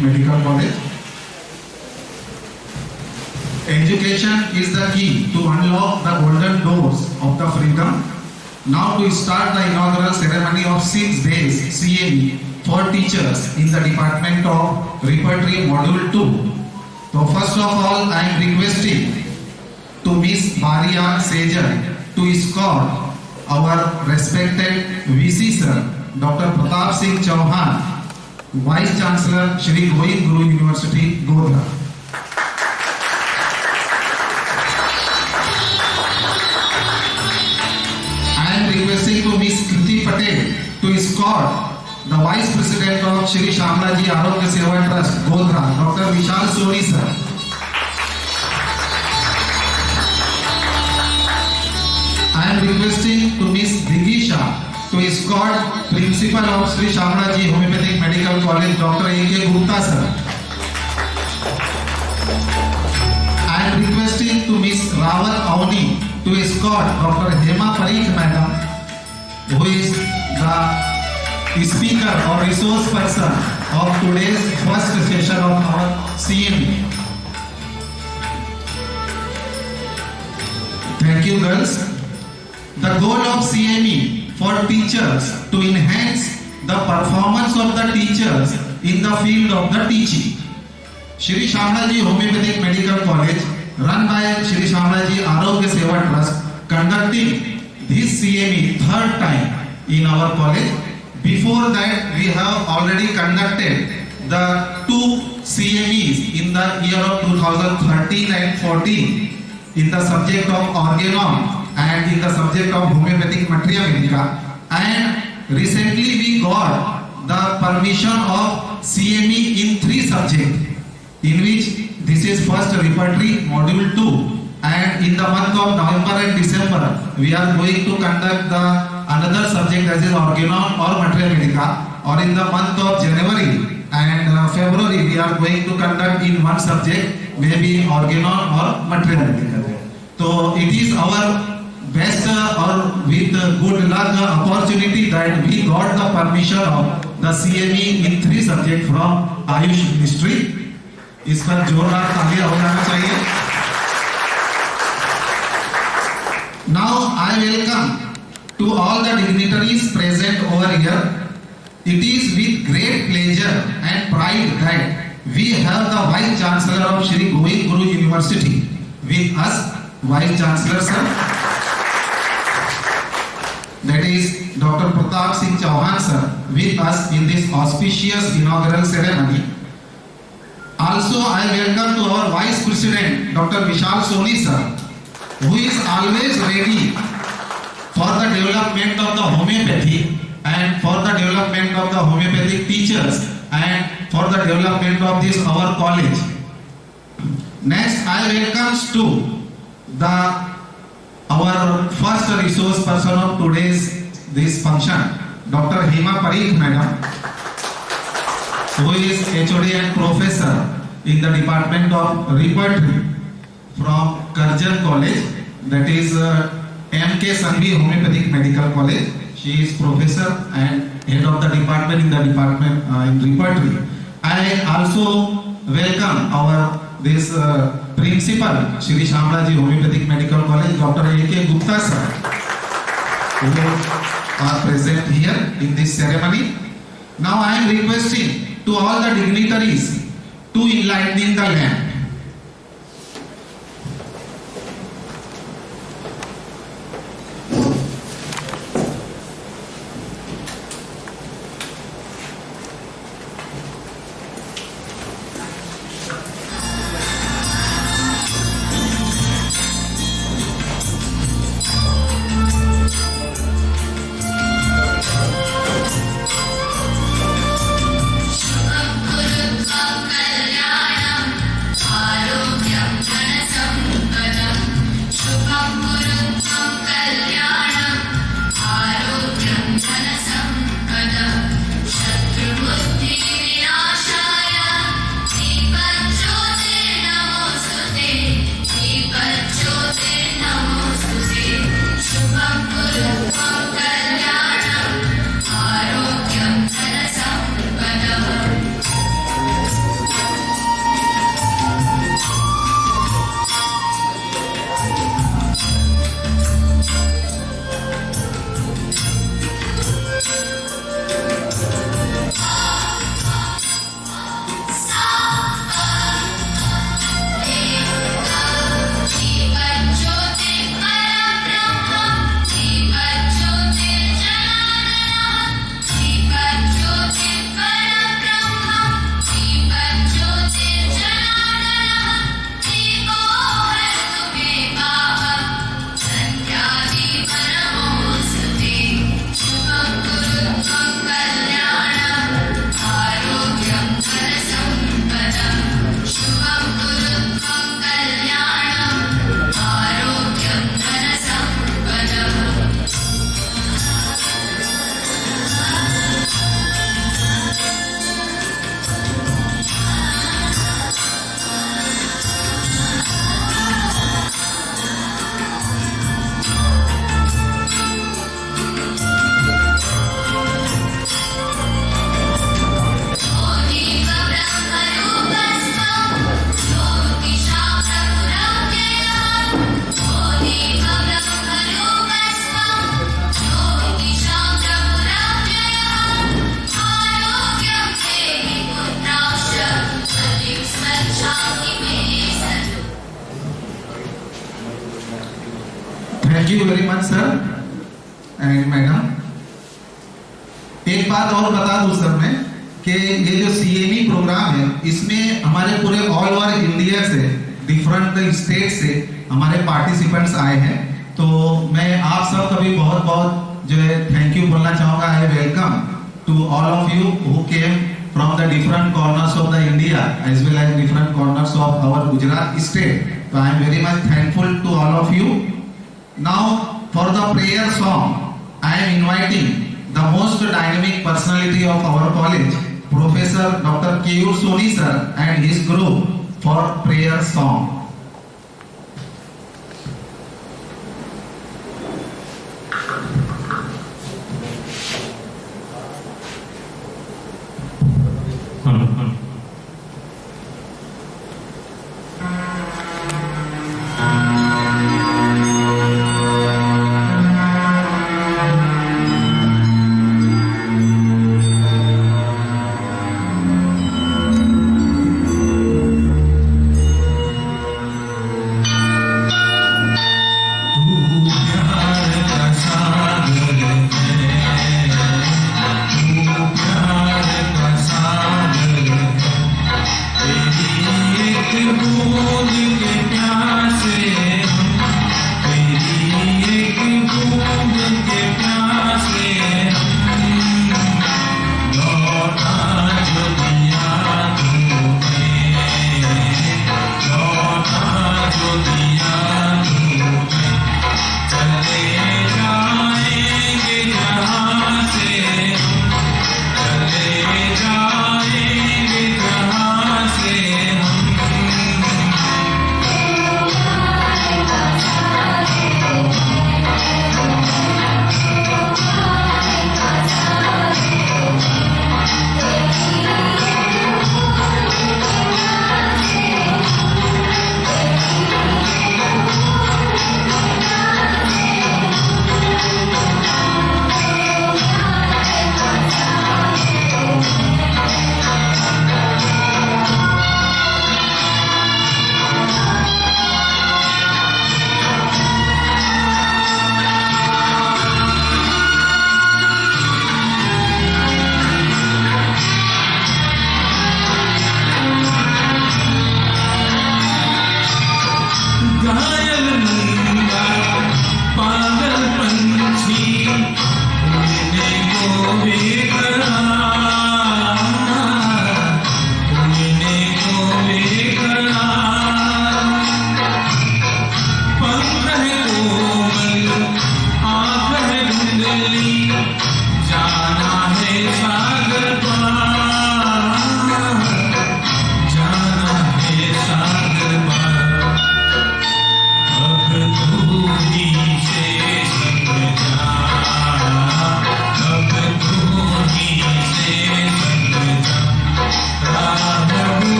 Medical College. Education is the key to unlock the golden doors of the freedom. Now to start the inaugural ceremony of 6 days CME for teachers in the Department of Repertory Module 2. So first of all, I am requesting to Miss Maria Sejan to escort our respected VC Sir, Dr. Pratap Singh Chauhan, Vice Chancellor, Shri Govind Guru University, Godhra. I am requesting to Miss Kriti Patel to escort the Vice President of Shri Shamlaji Arogya Seva Trust, Godhra, Dr. Vishal Soni Sir. I am requesting to Miss Digisha to escort Principal of Shri Shamlaji Homeopathic Medical College, Dr. A.K. Gupta Sir. I am requesting to Miss Rawat Avni to escort Dr. Hema Parikh Madam, who is the speaker or resource person of today's first session of our CME. Thank you, girls. The goal of CME for teachers to enhance the performance of the teachers in the field of the teaching. Shri Shamlaji Homeopathic Medical College, run by Shri Shamlaji Arogya Seva Trust, conducting this CME third time in our college. Before that, we have already conducted the 2 CMEs in the year of 2013 and 14 in the subject of organon and in the subject of homeopathic materia medica, and recently we got the permission of CME in 3 subjects, in which this is first repertory module 2, and in the month of November and December we are going to conduct the another subject, that is organon or materia medica, or in the month of January and February we are going to conduct in one subject, maybe organon or materia medica. So it is our best or with good luck opportunity that we got the permission of the CME in 3 subjects from Ayush Ministry. इस पर जोरदार तालियां हो जाना चाहिए. Now I welcome to all the dignitaries present over here. It is with great pleasure and pride that we have the Vice Chancellor of Shri Govind Guru University with us, Vice Chancellor Sir. That is Dr. Pratap Singh Chauhan Sir with us in this auspicious inaugural ceremony. Also I welcome to our Vice President Dr. Vishal Soni Sir, who is always ready for the development of the homeopathy and for the development of the homeopathic teachers and for the development of this our college. Next I welcomes to our first resource person of today's this function, Dr. Hema Parikh Madam, who is HOD and Professor in the Department of Repertory from Karjan College, that is M.K. Sanghvi Homeopathic Medical College. She is Professor and Head of the Department in the Department in Repertory. I also welcome our this Principal Shri Shamlaji Homeopathic Medical College, Dr. A.K. Gupta Sir, who are present here in this ceremony. Now I am requesting to all the dignitaries to enlighten the lamp. Thank you very much sir and madam. एक बात और बता दूं sir मैं कि ये जो CME programme है इसमें हमारे पूरे ऑल ओवर इंडिया से डिफरेंट स्टेट से हमारे पार्टिसिपेंट्स आए हैं। तो मैं आप सबका भी बहुत बहुत जो है थैंक यू बोलना चाहूंगा। I welcome to all of you who came from the different corners of the India as well as different corners of our Gujarat state. तो I am very much thankful to all of you. Now for the prayer song I am inviting the most dynamic personality of our college, Professor Dr. Keyur Soni sir and his group for prayer song.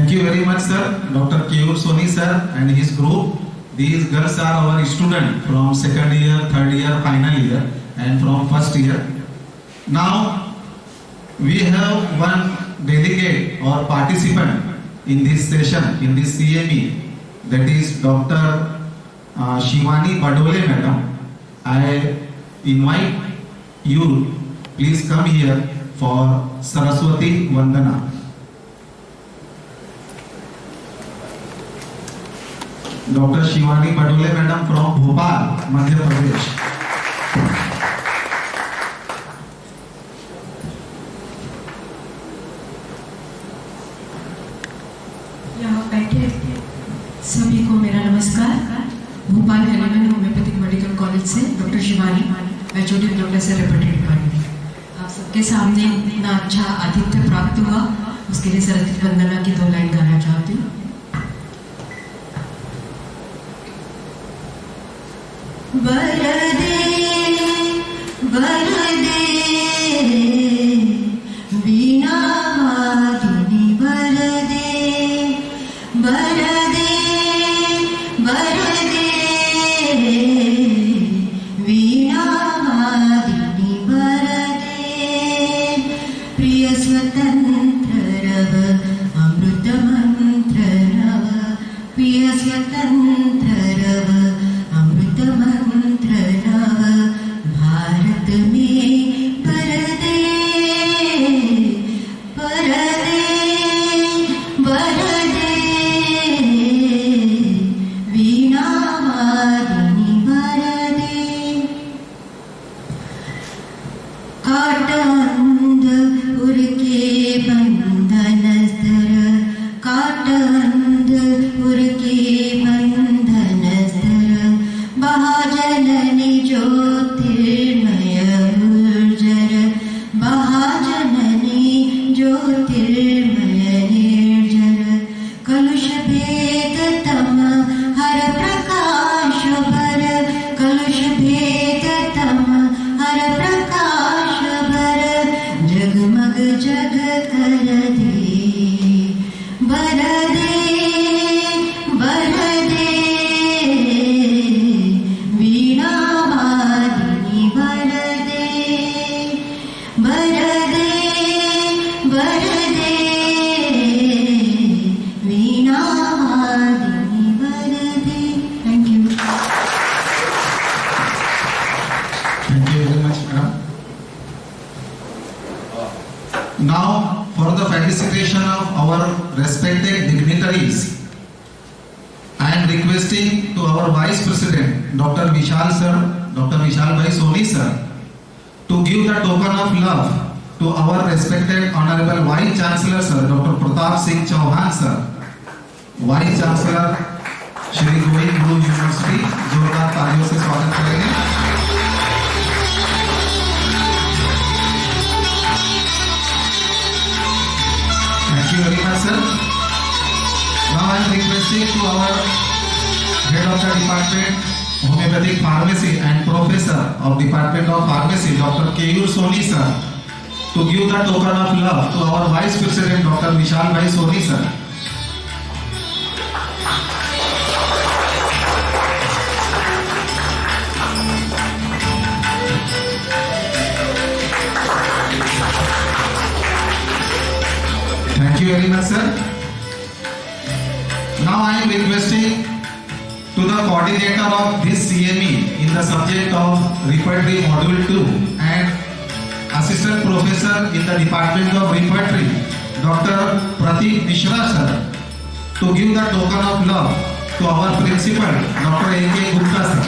Thank you very much, sir. Dr. Keyur Soni, sir, and his group. These girls are our students from second year, third year, final year, and from first year. Now, we have one delegate or participant in this session, in this CME, that is Dr. Shivani Badole, madam. I invite you, please come here for Saraswati Vandana. Dr. Shivani Badole, madam, from Bhopal, Madhya Pradesh. यहाँ बैठे सभी को मेरा नमस्कार। Bhopal element homoeopathic medical college से doctor Shivani, HOD professor repertory department. आप सबके सामने इतना अच्छा आतिथ्य प्राप्त हुआ, उसके लिए सरस्वती वंदना की 2 लाइन गाना चाहती हूँ। वरदे वरदे वीणा वादिनी वरदे वरदे वरदे वीणा वादिनी वरदे प्रिय स्वतंत्र रव अमृत मंत्र नव प्रिय स्वतंत्र रव अमृत मंत्र नव भारत में परदे परदे परदे वीणा वादिनी वरदे काटंदपुर के बंधन स्तर काटंदपुर के बंधन स्तर महाजननी ज्योतिर्मय ऊर्जर महाजननी ज्योतिर्मय निर्जर कलुष भेद तम हर प्रकाश भर कलुष भेद तम हर प्रकाश भर जगमग जग कर दे बरदे बरदे वीणा वादिनी वरदे वरदे वरदे वीणा वादिनी वरदे। Thank you. Thank you very much, madam. Now, for the felicitation of our respected dignitaries, I am requesting to our Vice President, Dr. Vishal sir, Dr. Vishal Bhai Soni sir, to give the token of love to our respected Honorable Vice Chancellor sir, Dr. Pratap Singh Chauhan sir, Vice Chancellor Shri Govind Guru university. जोरदार तालियों से स्वागत करेंगे। Thank you very much, sir. Now I am requesting to our head of the department homeopathic pharmacy and professor of department of pharmacy, Dr. Keyur Soni sir, to give the token of love to our vice president, Dr. Vishal Bhai Soni sir. Thank you very much, sir. Now I am requesting to the coordinator of this CME in the subject of repertory module 2 and assistant professor in the department of repertory, Dr. Pratik Mishra sir, to give the token of love to our principal, Dr. A.K. Gupta sir.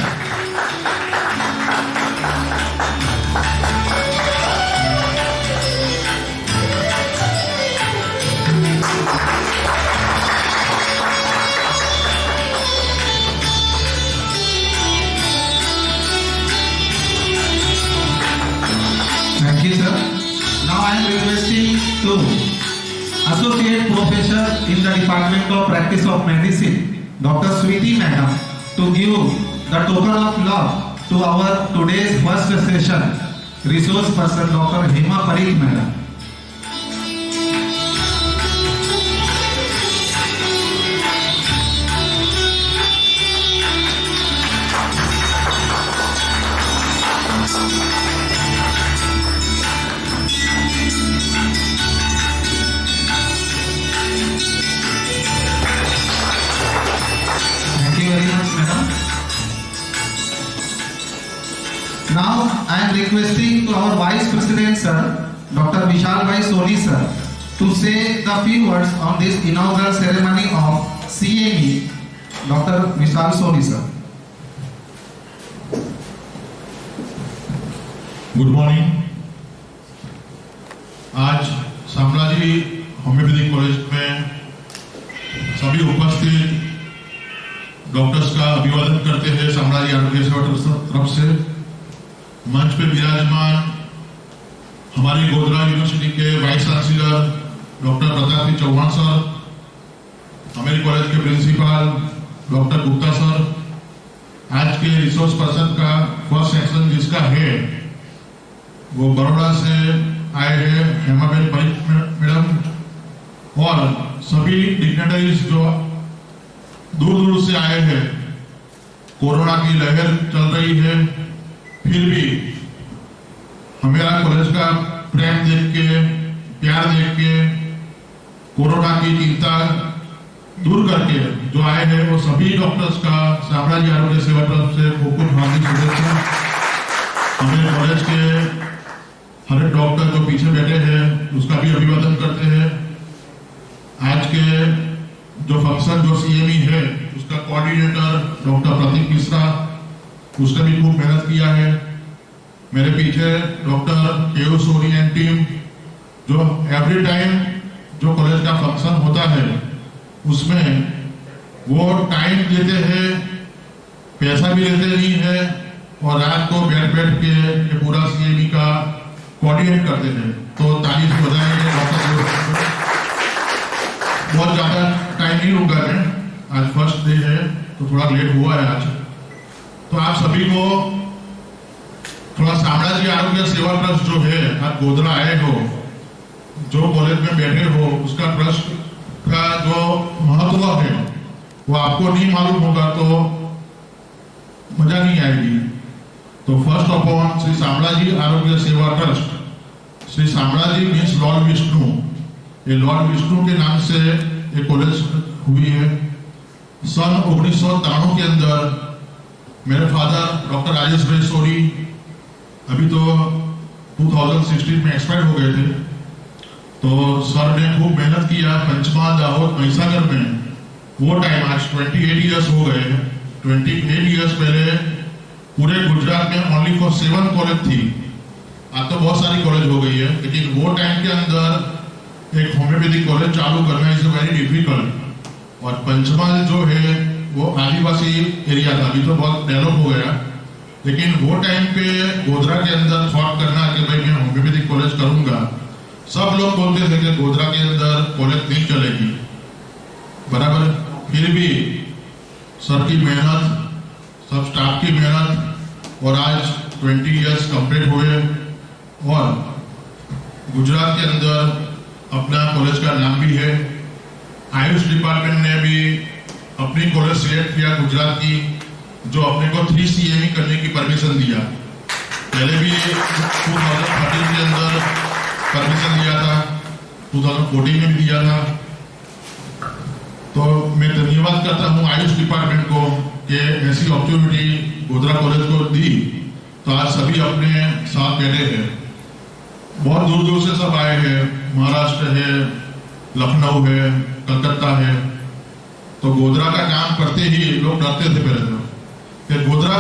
Thank you, sir. Now I am requesting to Associate Professor in the Department of Practice of Medicine, Dr. Sweety Madam, to give the token of love to our today's first session resource person, Dr. Hema Parikh Madam. President sir, Dr. Vishal Bhai Soni sir, to say the few words on this inaugural ceremony of CME. Dr. Vishal Soni sir. Good morning. आज Shamlaji homeopathic college में सभी उपस्थित doctors का अभिवादन करते हैं शामलाजी आरोग्य सेवा तरफ से। मंच पे विराजमान हमारी गोधरा यूनिवर्सिटी के vice chancellor doctor Pratap Singh Chauhan sir, हमारे कॉलेज के प्रिंसिपल डॉक्टर गुप्ता सर, आज के रिसोर्स पर्सन का फर्स्ट सेक्शन जिसका है वो बड़ौदा से आए हैं हेमाबेन परिक मैडम, और सभी डिग्नेटरीज जो दूर दूर से आए हैं। कोरोना की लहर चल रही है, फिर भी हमारा कॉलेज का प्रेम देख के, प्यार देख के, कोरोना की चिंता दूर करके जो आए हैं वो सभी डॉक्टर्स का शामलाजी आरोग्य सेवा तरफ से बहुत हार्दिक शुभेच्छा। हमारे कॉलेज के हर एक डॉक्टर जो पीछे बैठे हैं उसका भी अभिवादन करते हैं। आज के जो फंक्शन जो सीएमई है उसका कोऑर्डिनेटर डॉक्टर प्रतीक मिश्रा, उसने भी खूब मेहनत किया है। मेरे पीछे doctor K U Soni and team जो एवरी टाइम जो कॉलेज का फंक्शन होता है उसमें वो टाइम देते हैं, पैसा भी लेते नहीं है, और रात को बैठ के ये पूरा सीएमई का कोऑर्डिनेट करते हैं। तो ताली से बजाएंगे डॉक्टर। बहुत ज्यादा टाइम नहीं लूंगा मैं, आज फर्स्ट डे है तो थोड़ा लेट हुआ है आज। तो आप सभी को थोड़ा शामलाजी आरोग्य सेवा ट्रस्ट जो है, आप गोधरा आए हो, जो कॉलेज में बैठे हो, उसका ट्रस्ट का जो महत्व है वो आपको नहीं मालूम होगा तो मजा नहीं आएगी। तो first of all Shri Shamlaji आरोग्य सेवा trust, Shri Shamlaji means Lord Vishnu, ये लॉर्ड विष्णु के नाम से ये कॉलेज हुई है। सन 1993 के अंदर मेरे फादर डॉक्टर राजेश भाई सोनी अभी तो 2016 में एक्सपायर हो गए थे। तो सर ने खूब मेहनत किया पंचमा दाहोद महिसागर में। वो टाइम आज 28 इयर्स हो गए। 28 इयर्स पहले पूरे गुजरात में ओनली फॉर 7 कॉलेज थी। अब तो बहुत सारी कॉलेज हो गई है, लेकिन वो टाइम के अंदर एक होम्योपैथिक कॉलेज चालू करना इज वेरी डिफिकल्ट। और पंचमहल जो है वो आदिवासी एरिया था, अभी तो बहुत डेवलप हो गया, लेकिन वो टाइम पे गोधरा के अंदर थॉट करना कि भाई मैं होम्योपैथिक कॉलेज करूंगा, सब लोग बोलते थे कि गोधरा के अंदर कॉलेज नहीं चलेगी, बराबर। फिर भी सर की मेहनत, सब स्टाफ की मेहनत, और आज 20 इयर्स कंप्लीट हुए और गुजरात के अंदर अपना कॉलेज का नाम भी है। आयुष डिपार्टमेंट ने भी अपनी कॉलेज सिलेक्ट किया गुजरात की, जो अपने को 3 CME करने की परमिशन दिया। पहले भी 2013 के अंदर परमिशन दिया था, 2014 में भी दिया था। तो मैं धन्यवाद करता हूँ आयुष डिपार्टमेंट को कि ऐसी अपॉर्चुनिटी गोधरा कॉलेज को दी। तो आज सभी अपने साथ बैठे हैं, बहुत दूर दूर से सब आए हैं, महाराष्ट्र है, लखनऊ है, कलकत्ता है। तो गोधरा का नाम करते ही लोग डरते थे पहले तो कि गोधरा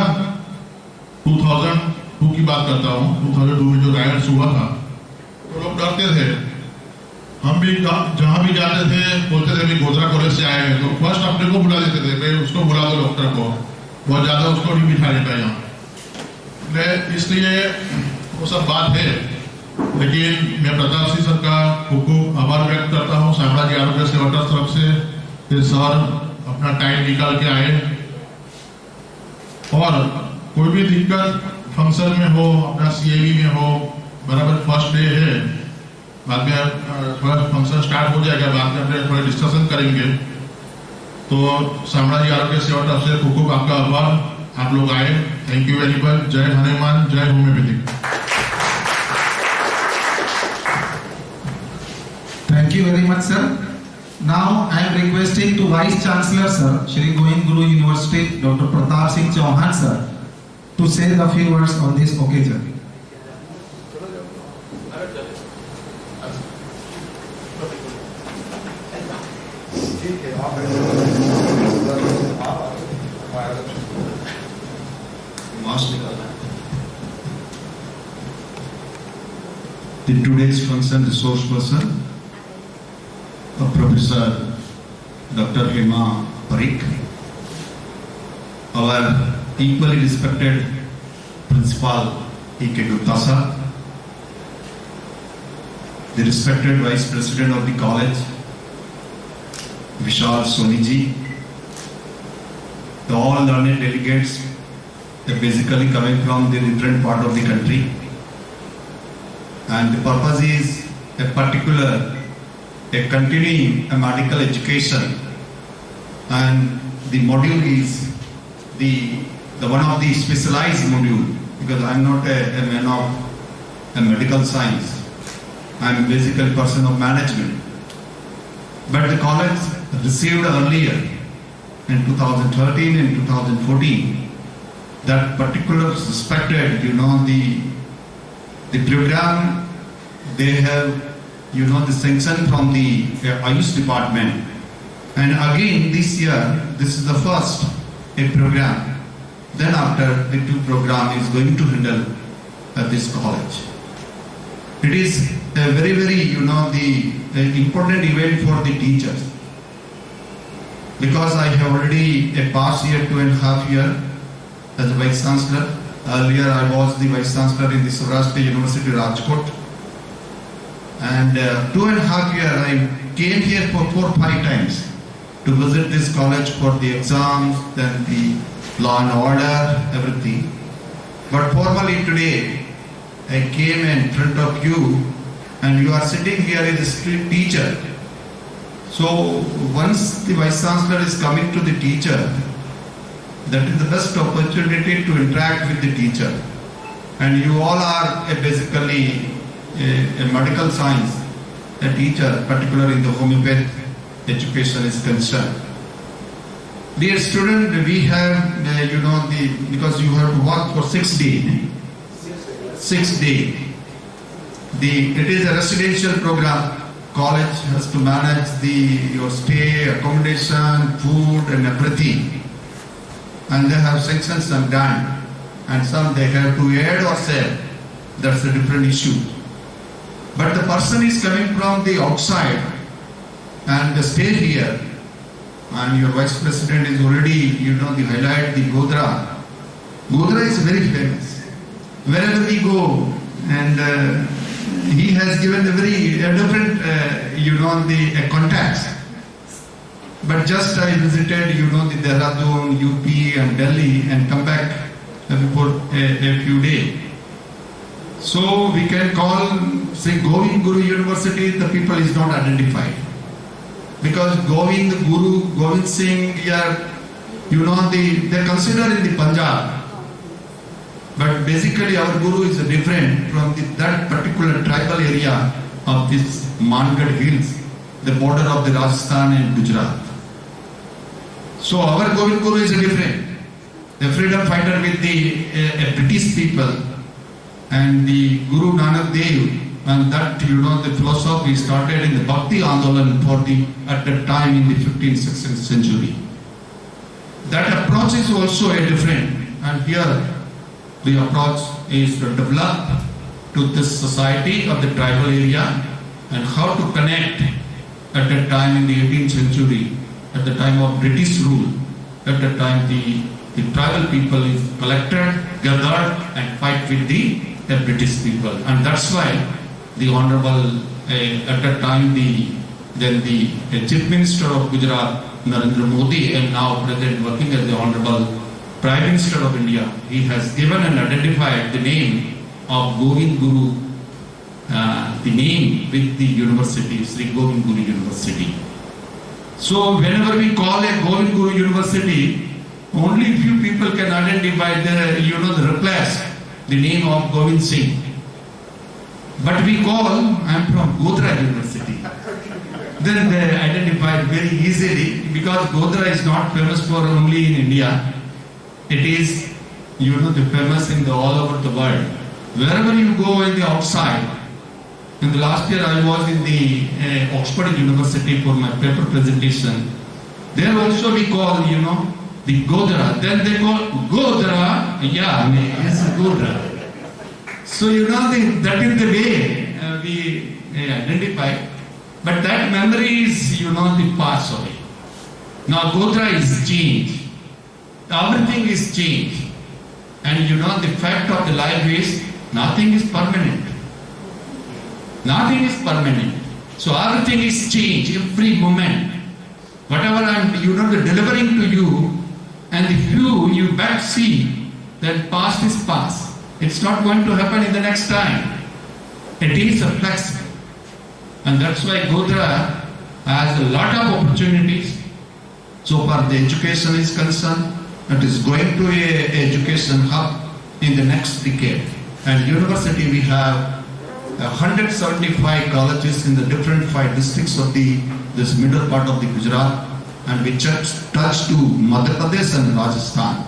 2002 की बात करता हूँ, 2002 में जो रायट्स हुआ था तो लोग डरते थे। हम भी जहां भी जाते थे बोलते थे कि गोधरा कॉलेज से आए हैं, तो फर्स्ट अपने को बुला देते थे, भाई उसको बुला दो डॉक्टर को, बहुत ज्यादा उसको नहीं बिठाने का यहाँ। इसलिए वो सब बात है, लेकिन मैं प्रताप सिंह सर का खूब आभार व्यक्त करता हूँ शामलाजी आरोग्य सेवा ट्रस्ट तरफ से कि सर अपना टाइम निकाल के आए। और कोई भी दिक्कत फंक्शन में हो, अपना CME में हो, बराबर फर्स्ट डे है, बाद में थोड़ा फंक्शन स्टार्ट हो जाएगा, बाद में अपने थोड़ा डिस्कशन करेंगे। तो शामलाजी आरोग्य सेवा तरफ से खूब आपका आभार, आप लोग आए, थैंक यू वेरी मच। जय हनुमान, जय homeopathic. Thank you very much, sir. Now I am requesting to Vice Chancellor, sir, Shri Govind Guru University, Dr. Pratap Singh Chauhan, sir, to say the few words on this occasion. The today's function resource person, Professor Dr. Hema Parikh, our equally respected Principal E.K. Gupta sir, the respected Vice President of the college, Vishal Soni ji, the all learned delegates, basically coming from the different part of the country, and the purpose is a continuing a medical education, and the module is the one of the specialized module, because I am not a man of a medical science. I am basically a person of management. But the college received earlier in 2013 and 2014 that particular suspected, the program, they have, the sanction from the Ayush department. And again this year, this is the first a program. Then after the two program is going to handle at this college. It is a very, very, the important event for the teachers. Because I have already a past year, 2.5 years as a Vice Chancellor. Earlier I was the Vice Chancellor in the Saurashtra University, Rajkot. And 2.5 years I came here for 4 or 5 times to visit this college for the exams, then the law and order, everything. But formally today, I came in front of you and you are sitting here as a street teacher. So once the Vice Chancellor is coming to the teacher, that is the best opportunity to interact with the teacher. And you all are basically a medical science, a teacher, particularly in the homeopathy education is concerned. Dear student, we have, because you have to work for 6 days. 6 days. It is a residential program. College has to manage your stay, accommodation, food and everything. And they have sections and done. And some they have to add or sell. That's a different issue. But the person is coming from the outside and they stay here. And your Vice President is already, the highlight, the Godhra. Godhra is very famous. Wherever we go, and he has given a very different, the contacts. But just I visited, the Dehradun, UP and Delhi and come back before a few days. So we can call, say, Govind Guru University, the people is not identified. Because Govind Guru, Govind Singh, they consider in the Punjab. But basically our Guru is different from that particular tribal area of this Mangad Hills, the border of the Rajasthan and Gujarat. So our Govind Guru is different. The freedom fighter with the British people and the Guru Nanak Dev. And that, the philosophy started in the Bhakti Andolan at that time in the 15th, 16th century. That approach is also a different. And here, the approach is to develop to this society of the tribal area and how to connect at that time in the 18th century, at the time of British rule. At that time, the tribal people is collected, gathered, and fight with the British people. And that's why the Honorable, at that time, the Chief Minister of Gujarat, Narendra Modi, and now President working as the Honorable Prime Minister of India, he has given and identified the name of Govind Guru, the name with the university, Sri Govind Guru University. So whenever we call a Govind Guru University, only few people can identify the replace the name of Govind Singh. But we call, I am from Godhra University. Then they identify very easily, because Godhra is not famous for only in India. It is, the famous in all over the world. Wherever you go in the outside, In the last year, I was in the Oxford University for my paper presentation. There also we call, the Godra. Then they call Godra. Yeah, it's Godra. So that is the way we identify. But that memory is, the past away. Now Godra is changed. Everything is changed. And the fact of the life is nothing is permanent. Nothing is permanent. So everything is changed every moment. Whatever I'm delivering to you, and if you back see that past is past. It's not going to happen in the next time. It is a flexible. And that's why Godra has a lot of opportunities. So far the education is concerned, it is going to a education hub in the next decade. And university we have 175 colleges in the different 5 districts of this middle part of the Gujarat, and we touch to Madhya Pradesh and Rajasthan.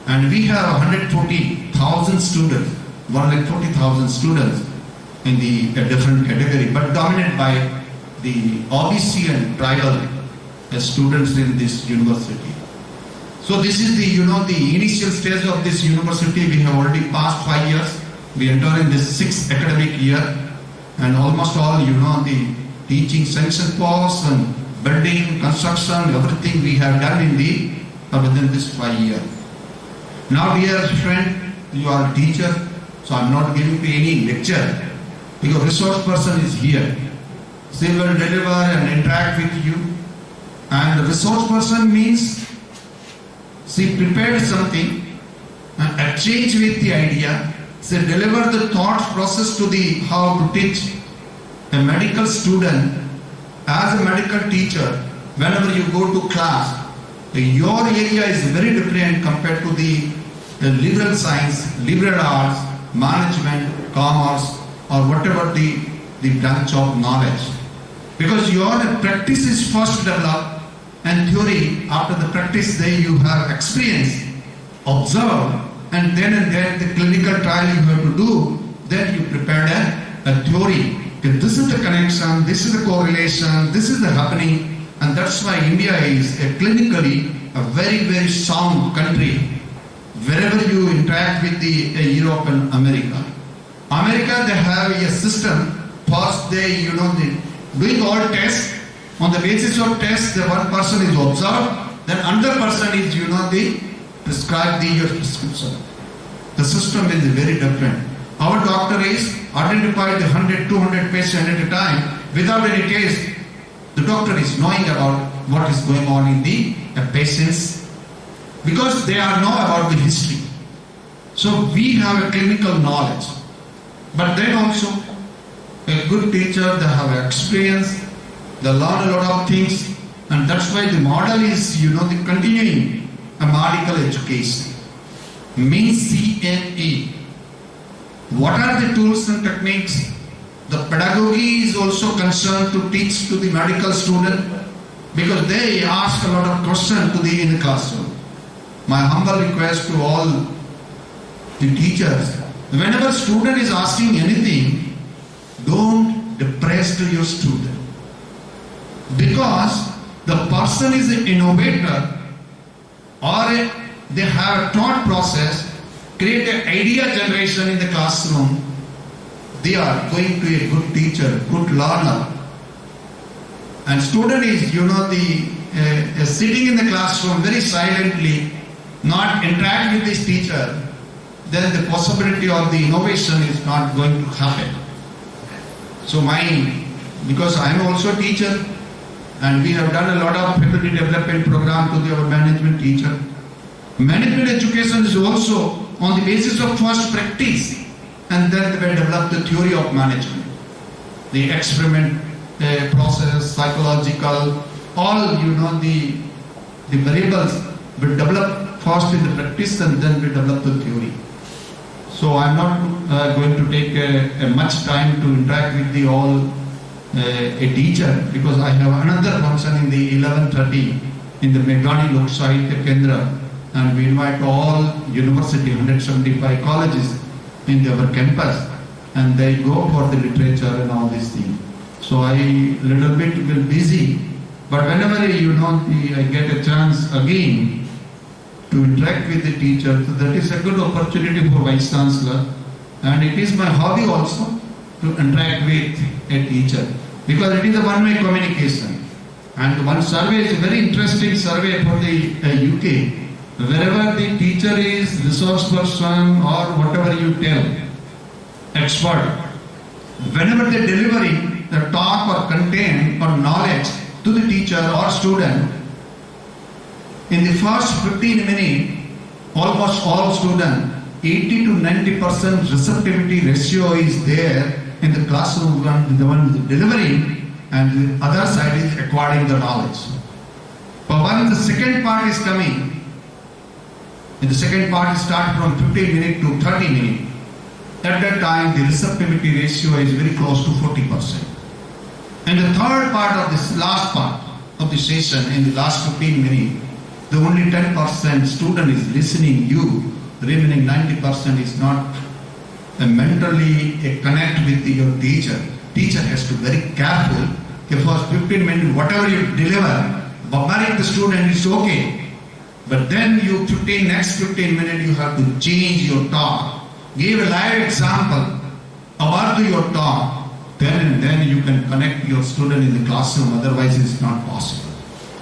And we have 140,000 students, 140,000 students in the different category, but dominated by the OBC and tribal students in this university. So this is the initial stage of this university. We have already passed 5 years. We enter in this 6th academic year, and almost all the teaching sanction course and building, construction, everything we have done in within this 5 years. Now dear friend, you are a teacher, so I am not giving you any lecture, because resource person is here. She will deliver and interact with you. And resource person means she prepared something and exchange with the idea. She deliver the thought process to how to teach a medical student. As a medical teacher, whenever you go to class, your area is very different compared to the liberal science, liberal arts, management, commerce, or whatever the branch of knowledge. Because your practice is first developed, and theory, after the practice day you have experience, observe, and then the clinical trial you have to do, then you prepare a theory. This is the connection, this is the correlation, this is the happening, and that's why India is clinically a very, very sound country. Wherever you interact with the Europe and America. America, they have a system. First they, doing all tests. On the basis of tests, the one person is observed, then another person is, they prescribe your prescription. The system is very different. Our doctor is identify the 100, 200 patients at a time without any test. The doctor is knowing about what is going on in the patients, because they are know about the history. So we have a clinical knowledge. But then also, a good teacher, they have experience, they learn a lot of things, and that's why the model is, the continuing a medical education. Means CME. What are the tools and techniques? The pedagogy is also concerned to teach to the medical student, because they ask a lot of questions in the classroom. My humble request to all the teachers, whenever student is asking anything, don't depress your student. Because the person is an innovator, or they have thought process, create an idea generation in the classroom, they are going to a good teacher, good learner. And student is, sitting in the classroom very silently, not interact with this teacher, then the possibility of the innovation is not going to happen. So because I am also a teacher, and we have done a lot of faculty development program to our management teacher. Management education is also on the basis of first practice, and then they will develop the theory of management. The experiment process, psychological, all the variables will develop first in the practice, and then we develop the theory. So I am not going to take much time to interact with a teacher, because I have another function in the 11:30 in the Meghani Lok Sahitya Kendra, and we invite all university, 175 colleges in our campus, and they go for the literature and all these things. So I little bit will busy, but whenever I get a chance again to interact with the teacher, so that is a good opportunity for Vice Chancellor, and it is my hobby also to interact with a teacher, because it is a one-way communication. And one survey is a very interesting survey for the UK. Wherever the teacher is resource person or whatever you tell, expert, whenever they delivering the talk or content or knowledge to the teacher or student, in the first 15 minutes, almost all students, 80 to 90% receptivity ratio is there in the classroom, the one delivering, and the other side is acquiring the knowledge. But when the second part is coming, and the second part starts from 15 minutes to 30 minutes, at that time the receptivity ratio is very close to 40%. And the third part of this last part of the session, in the last 15 minutes, the only 10% student is listening you, the remaining 90% is not mentally connect with your teacher. Teacher has to be very careful. If for 15 minutes, whatever you deliver, bombarding the student is okay. But then next 15 minutes, you have to change your talk. Give a live example about your talk. Then you can connect your student in the classroom. Otherwise, it's not possible.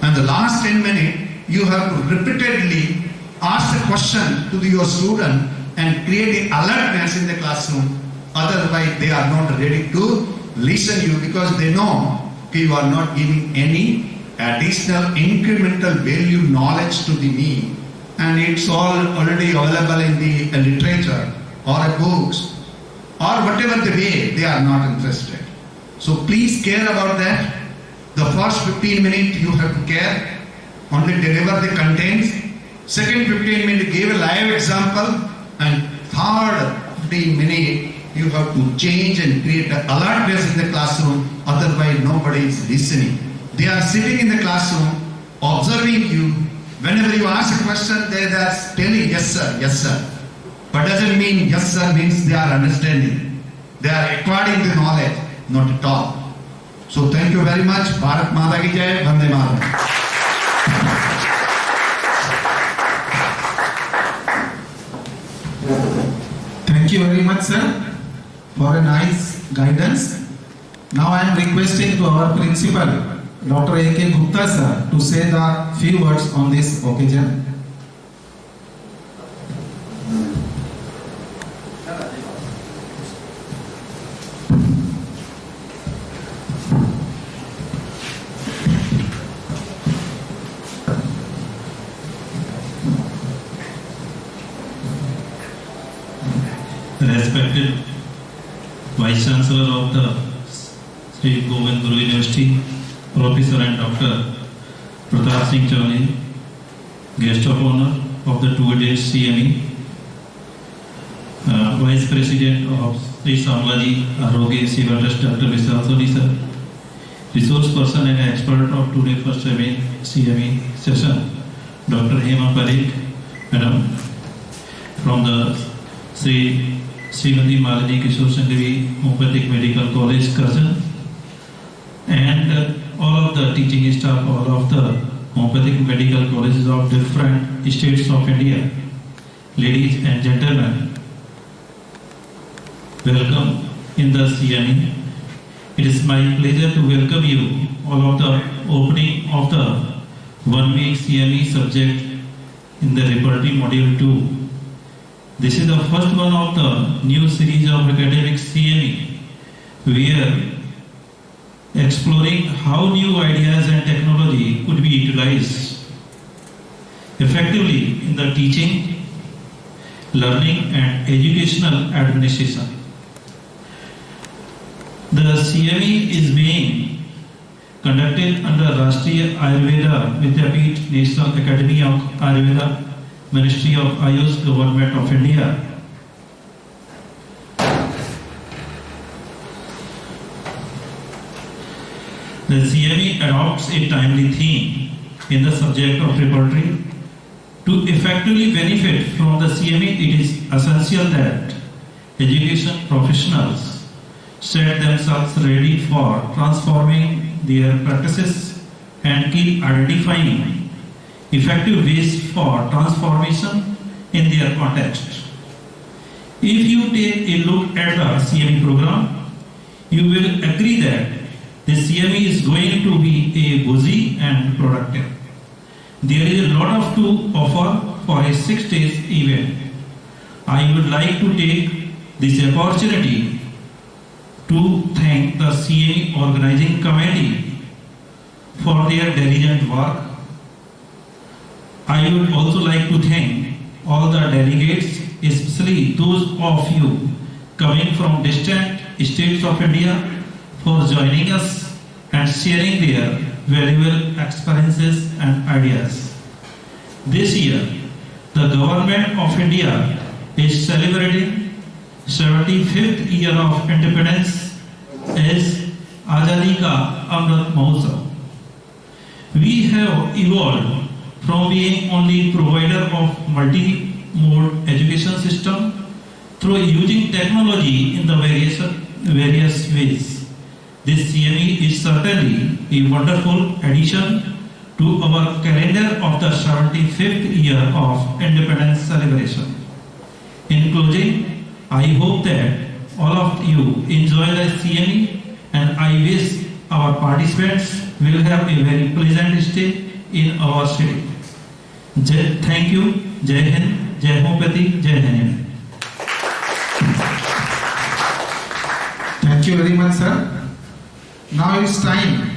And the last 10 minutes, you have to repeatedly ask a question to your student and create alertness in the classroom. Otherwise, they are not ready to listen you, because they know you are not giving any additional incremental value knowledge to the me, and it's all already available in the literature or books or whatever the way, they are not interested. So please care about that. The first 15 minutes you have to care, only deliver the contents. Second 15 minutes give a live example, and third 15 minutes you have to change and create an alertness in the classroom. Otherwise nobody is listening. They are sitting in the classroom, observing you. Whenever you ask a question, they are telling yes sir, yes sir. But doesn't mean yes sir means they are understanding. They are acquiring the knowledge, not at all. So thank you very much. Bharat Mata ki jai, Vande Mataram. Thank you very much, sir, for a nice guidance. Now I am requesting to our principal, Dr. A.K. Gupta sir, to say the few words on this occasion. Respected Vice Chancellor of the Sri Govind Guru University, Professor and Dr. Pratap Singh Chowne, Guest of Honor of the 2 days CME, Vice President of Sri Samlaji Arogya Seva Trust, Dr. Vishal Soni sir, Resource Person and Expert of today first CME session, Dr. Hema Parikh, Madam, from the Srimati Malini Kishore Sanghavi Homeopathic Medical College, Curzon, and all of the teaching staff, all of the homeopathic medical colleges of different states of India. Ladies and gentlemen, welcome in the CME. It is my pleasure to welcome you all of the opening of the 1 week CME subject in the repertory module 2. This is the first one of the new series of academic CME. We are exploring how new ideas and technology could be utilized effectively in the teaching, learning and educational administration. The CME is being conducted under Rashtriya Ayurveda Vidyapeeth National Academy of Ayurveda, Ministry of Ayush, Government of India. The CME adopts a timely theme in the subject of repertory. To effectively benefit from the CME, it is essential that education professionals set themselves ready for transforming their practices and keep identifying effective ways for transformation in their context. If you take a look at the CME program, you will agree that the CME is going to be a busy and productive. There is a lot of to offer for a 6 days event. I would like to take this opportunity to thank the CME organizing committee for their diligent work. I would also like to thank all the delegates, especially those of you coming from distant states of India, for joining us and sharing their valuable experiences and ideas. This year, the Government of India is celebrating 75th year of independence as Azadi Ka Amrit Mahotsav. We have evolved from being only provider of multi-mode education system through using technology in the various ways. This CME is certainly a wonderful addition to our calendar of the 75th year of independence celebration. In closing, I hope that all of you enjoy the CME, and I wish our participants will have a very pleasant stay in our city. Thank you. Jai Hind, Jai Homeopathy, Jai Hind. Thank you very much, sir. Now it's time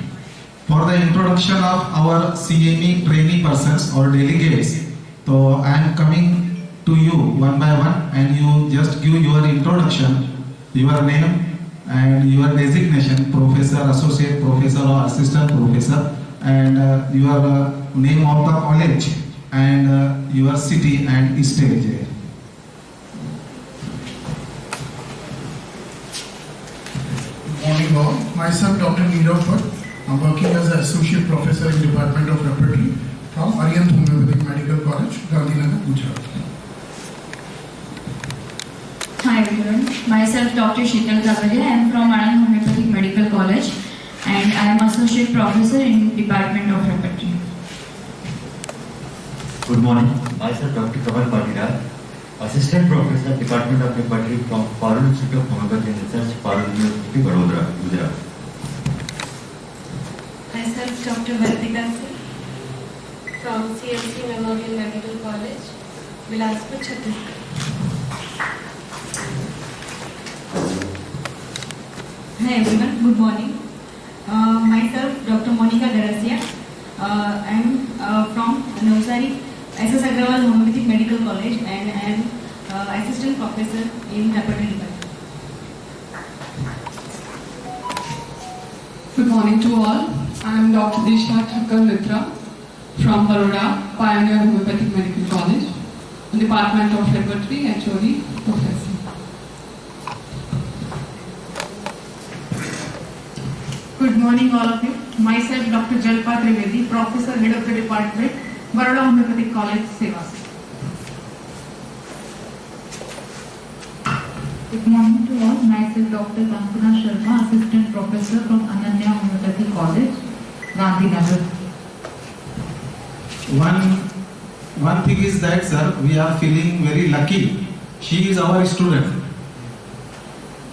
for the introduction of our CME trainee persons or delegates. So I am coming to you one by one, and you just give your introduction, your name and your designation, professor, associate professor or assistant professor, and your name of the college and your city and stage. Morning all. Myself Dr. Nirav Bhatt. I'm working as an associate professor in Department of Repertory from Arihant Homeopathic Medical College, Gandhinagar, Gujarat. Hi everyone. Myself Dr. Sheetal Kavalia. I am from Anand Homeopathic Medical College and I am associate professor in Department of Repertory. Good morning. Myself Dr. Kamal Patidar, Assistant Professor, Department of Repertory from Parul Institute of Homeopathy and Research, Parul University, Vadodara, Gujarat. Myself Dr. Vartika Singh from CLC Memorial Medical College, Bilaspur, Chhattisgarh. Hi everyone, good morning. Myself Dr. Monica Garasia. I am from Navsari SS Agrawal Homeopathic Medical College and I am assistant professor in repertory department. Good morning to all. I am Dr. Disha Thakkar Mitra from Baroda, Pioneer Homeopathic Medical College, Department of Repertory, HOD, Professor. Good morning all of you. Myself Dr. Jalpa Trivedi, Professor, Head of the Department, Baroda Homeopathic College, Sevas. Good morning to all. Myself Dr. Kankana Sharma, Assistant Professor from Ananya Homeopathic College, Gandhinagar. One thing is that, sir, we are feeling very lucky. She is our student.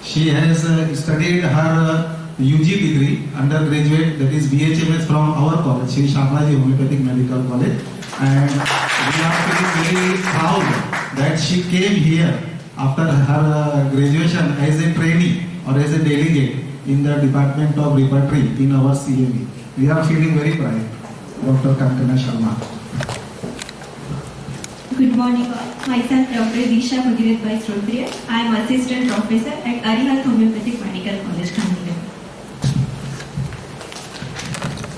She has studied her UG degree, undergraduate, that is BHMS from our college, Shri Shamlaji Homeopathic Medical College, and we are feeling very proud that she came here after her graduation as a trainee or as a delegate in the Department of Repertory in our CME. We are feeling very proud, Dr. Kankana Sharma. Good morning all. Myself Dr. Disha Bhagirat Bhai Srotriya. I am Assistant Professor at Arihant Homeopathic Medical College, Gandhinagar.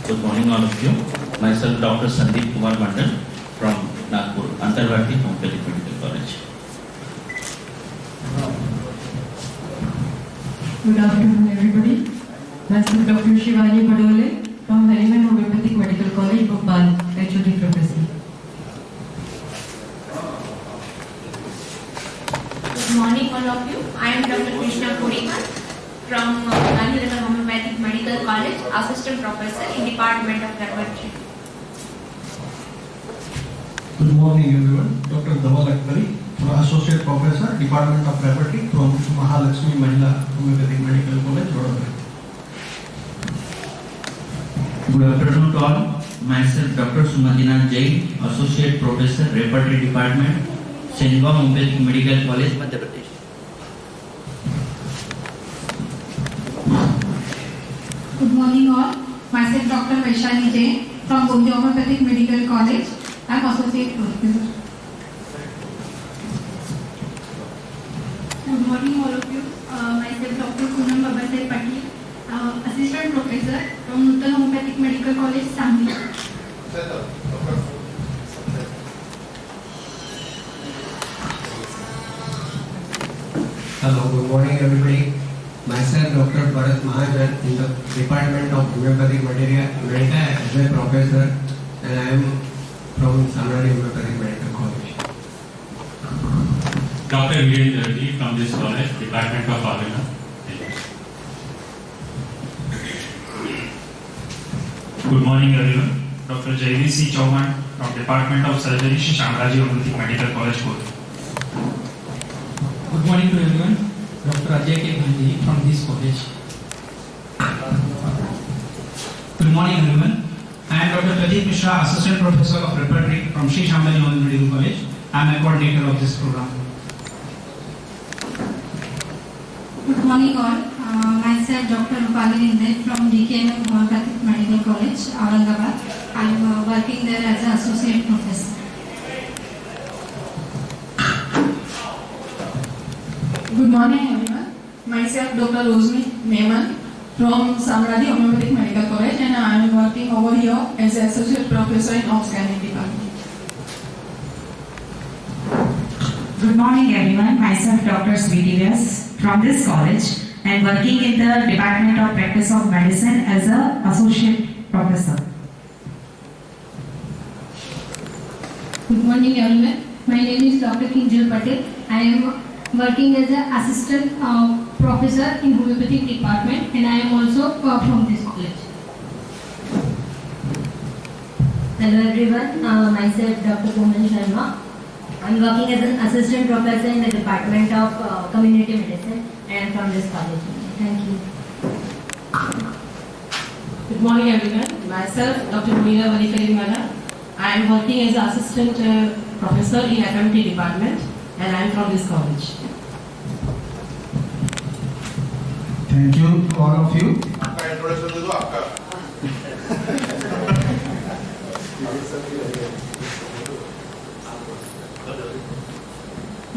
Good morning all of you. Myself Dr. Sandeep Kumar Mandal from Nagpur, Antarvati Homeopathic Medical College. Good afternoon everybody. Myself Dr. Shivani Padole from Haliman Homeopathic Medical College, Bhopal, HOD Professor. Good morning all of you. I am Dr. Krishna Purikar from assistant professor in Department of Repertory. Good morning everyone. Dr. Dhaval Akbari, Associate Professor, Department of Repertory from Mahalakshmi Mahila Homeopathic Medical College, Vadodara. Good afternoon to all. Myself Dr. Sumadina Jain, Associate Professor, Repertory Department, Senwa Homeopathic Medical College, Madhya Pradesh. Good morning all. Myself Dr. Vaishali Jain from Gonja Homeopathic Medical College. I am Associate Professor. Good morning all of you. Myself Dr. Poonam Babasai Patil, Assistant Professor from Nutan Homeopathic Medical College, Sangli. Hello, good morning everybody. Myself Dr. Bharat Mahajan in the Department of Homeopathic Medica as a professor, and I am from Samrani Homeopathic Medical College. Dr. Virendra Reddy from this college, Department of Organa. Good morning everyone. Dr. Jaiveer C. Chauhan from Department of Surgery, Shri Shamraji Homeopathic Medical College, Kochi. Good morning to everyone. Dr. Ajay K. Gandhi from this college. Good morning everyone. I am Dr. Pradeep Mishra, Assistant Professor of Repertory from Shri Shamraji Homeopathic Medical College. I am a coordinator of this program. Good morning all. Myself Dr. Rupali Linde from DKM Homeopathic Medical College, Aurangabad. I am working there as an Associate Professor. Good morning everyone. Myself Dr. Rosmi Meman from Samrani Homeopathic Medical College, and I am working over here as an Associate Professor in Organic Department. Good morning everyone. Myself Dr. Sweetie Vyas from this college and working in the Department of Practice of Medicine as an Associate Professor. Good morning everyone. My name is Dr. Kinjal Patel. I am working as an assistant professor in homeopathic department, and I am also from this college. Hello everyone, myself Dr. Komal Sharma. I am working as an assistant professor in the Department of Community Medicine, and I am from this college. Thank you. Good morning everyone. Myself Dr. Meera Vanikarimala. I am working as an assistant professor in FMT department, and I am from this college. Thank you to all of you.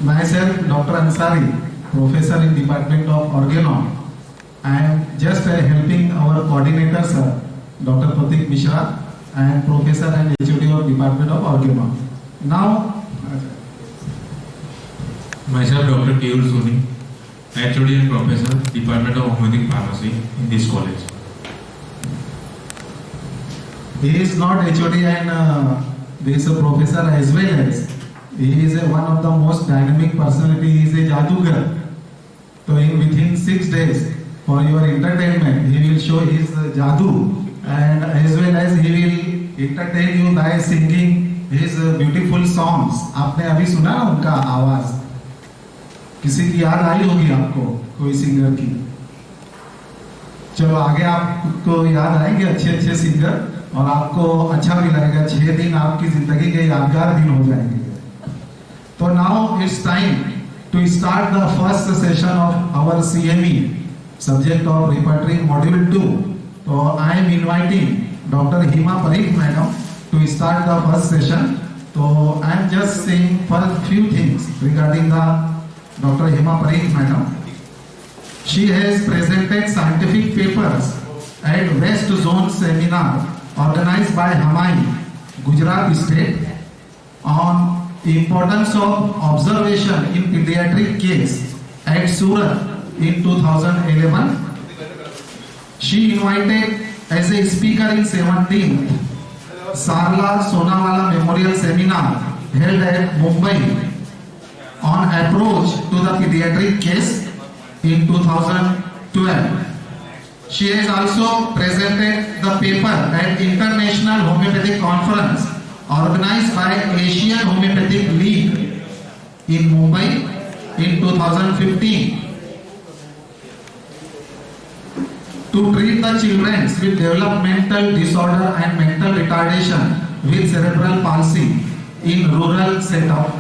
Myself Dr. Ansari, Professor in Department of Organon. I am just helping our coordinator sir, Dr. Pratik Mishra. I am Professor and HOD of Department of Organon. Now, myself Dr. Keyur Soni, HOD and Professor, Department of Homeopathic Pharmacy in this college. he is not HOD and he is a professor as well as he is one of the most dynamic personality. He is a Jadugar. So within 6 days, for your entertainment, he will show his Jadoo, and as well as he will entertain you by singing his beautiful songs. आपने अभी सुना ना उनका आवाज? किसी की याद आई होगी आपको कोई सिंगर की? चलो आगे आपको याद आएंगे अच्छे सिंगर, और आपको अच्छा भी लगेगा. 6 दिन आपकी जिंदगी के यादगार दिन हो जाएंगे. So now it's time to start the first session of our CME, subject of Repertory Module 2. So I am inviting Dr. Hima Parikh Madam to start the first session. So I am just saying first few things regarding the Dr. Hima Parikh Madam. She has presented scientific papers at West Zone Seminar organized by Hamai, Gujarat State, on the importance of observation in pediatric case at Surat in 2011. She invited as a speaker in 17th Sarla Sonawala Memorial Seminar held at Mumbai on approach to the pediatric case in 2012. She has also presented the paper at International Homeopathic Conference organized by Asian Homeopathic League in Mumbai in 2015 to treat the children with developmental disorder and mental retardation with cerebral palsy in rural setup.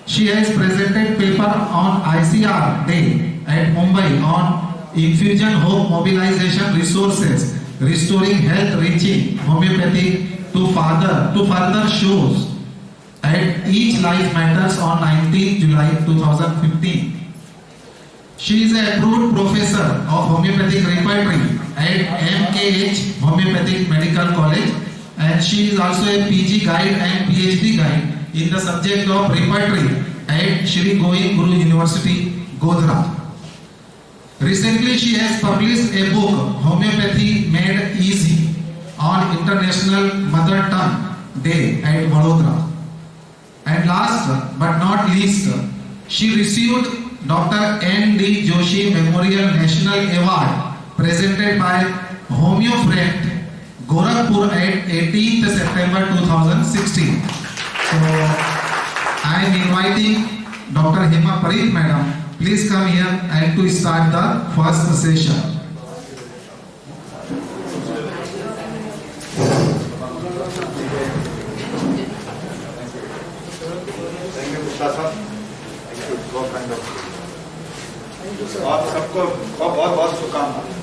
She has presented paper on ICR Day at Mumbai on Infusion Hope Mobilization Resources Restoring Health Reaching Homeopathy to further shows at Each Life Matters on 19 July 2015. She is an approved professor of homeopathic repertory at MKH Homeopathic Medical College, and she is also a PG guide and PhD guide in the subject of repertory at Shri Govind Guru University, Godhra. Recently, she has published a book, Homeopathy Made Easy, on International Mother Tongue Day at Vadodara. And last but not least, she received Dr. N.D. Joshi Memorial National Award presented by HomeoFriend, Gorakhpur at 18th September 2016. So, I am inviting Dr. Hema Parikh Madam. Please come here and to start the first session. Thank you, Gupta sir. Thank you. बहुत kind of. आप सबको बहुत शुभकामनाएं.